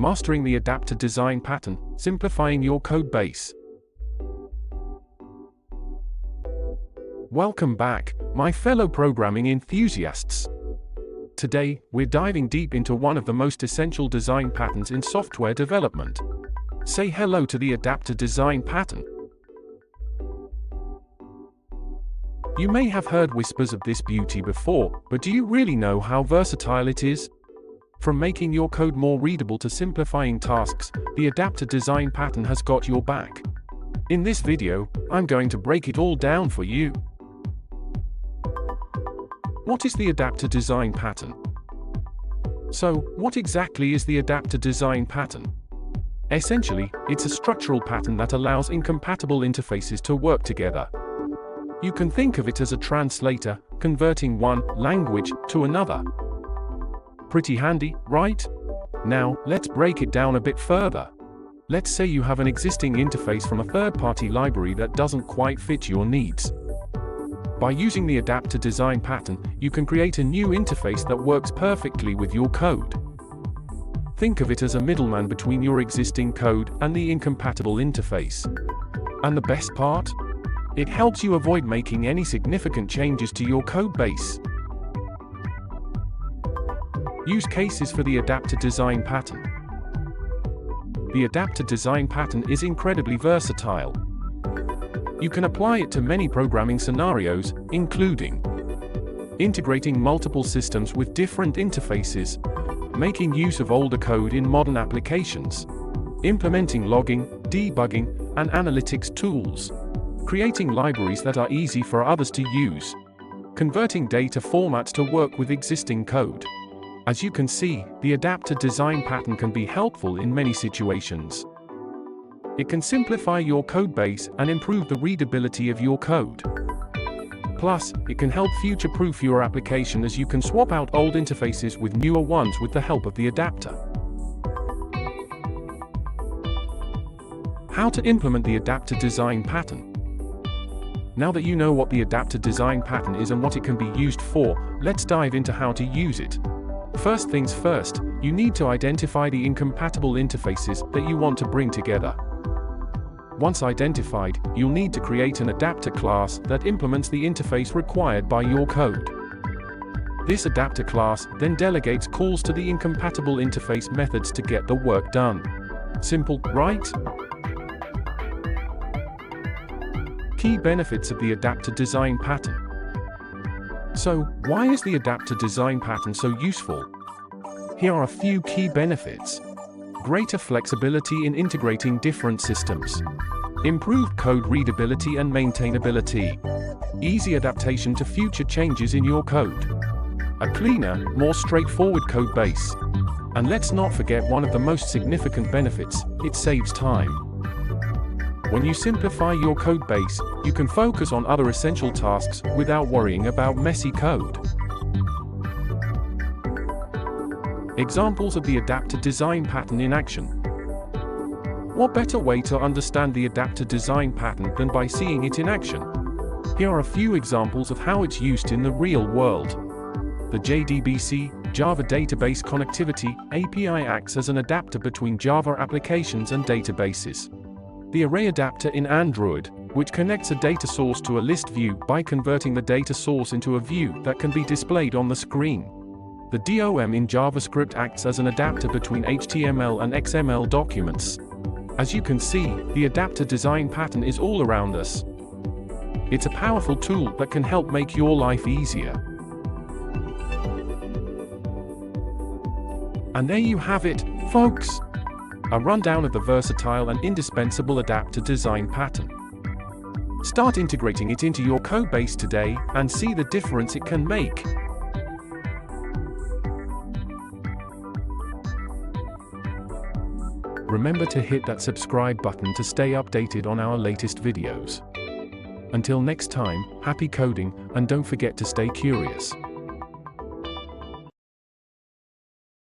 Mastering the Adapter Design Pattern, Simplifying Your Code Base. Welcome back, my fellow programming enthusiasts. Today, we're diving deep into one of the most essential design patterns in software development. Say hello to the Adapter Design Pattern. You may have heard whispers of this beauty before, but do you really know how versatile it is? From making your code more readable to simplifying tasks, the Adapter Design Pattern has got your back. In this video, I'm going to break it all down for you. What is the Adapter Design Pattern? So, what exactly is the Adapter Design Pattern? Essentially, it's a structural pattern that allows incompatible interfaces to work together. You can think of it as a translator, converting one language to another. Pretty handy, right? Now, let's break it down a bit further. Let's say you have an existing interface from a third-party library that doesn't quite fit your needs. By using the Adapter Design Pattern, you can create a new interface that works perfectly with your code. Think of it as a middleman between your existing code and the incompatible interface. And the best part? It helps you avoid making any significant changes to your code base. Use cases for the Adapter Design Pattern. The Adapter Design Pattern is incredibly versatile. You can apply it to many programming scenarios, including integrating multiple systems with different interfaces, making use of older code in modern applications, implementing logging, debugging, and analytics tools, creating libraries that are easy for others to use, converting data formats to work with existing code. As you can see, the Adapter Design Pattern can be helpful in many situations. It can simplify your code base and improve the readability of your code. Plus, it can help future-proof your application as you can swap out old interfaces with newer ones with the help of the adapter. How to implement the Adapter Design Pattern? Now that you know what the Adapter Design Pattern is and what it can be used for, let's dive into how to use it. First things first, you need to identify the incompatible interfaces that you want to bring together. Once identified, you'll need to create an adapter class that implements the interface required by your code. This adapter class then delegates calls to the incompatible interface methods to get the work done. Simple, right? Key benefits of the Adapter Design Pattern. So, why is the Adapter Design Pattern so useful? Here are a few key benefits. Greater flexibility in integrating different systems. Improved code readability and maintainability. Easy adaptation to future changes in your code. A cleaner, more straightforward code base. And let's not forget one of the most significant benefits, it saves time. When you simplify your code base, you can focus on other essential tasks without worrying about messy code. Examples of the Adapter Design Pattern in action. What better way to understand the Adapter Design Pattern than by seeing it in action? Here are a few examples of how it's used in the real world. The JDBC, Java Database Connectivity, API acts as an adapter between Java applications and databases. The Array Adapter in Android, which connects a data source to a list view by converting the data source into a view that can be displayed on the screen. The DOM in JavaScript acts as an adapter between HTML and XML documents. As you can see, the Adapter Design Pattern is all around us. It's a powerful tool that can help make your life easier. And there you have it, folks! A rundown of the versatile and indispensable Adapter Design Pattern. Start integrating it into your code base today and see the difference it can make. Remember to hit that subscribe button to stay updated on our latest videos. Until next time, happy coding, and don't forget to stay curious.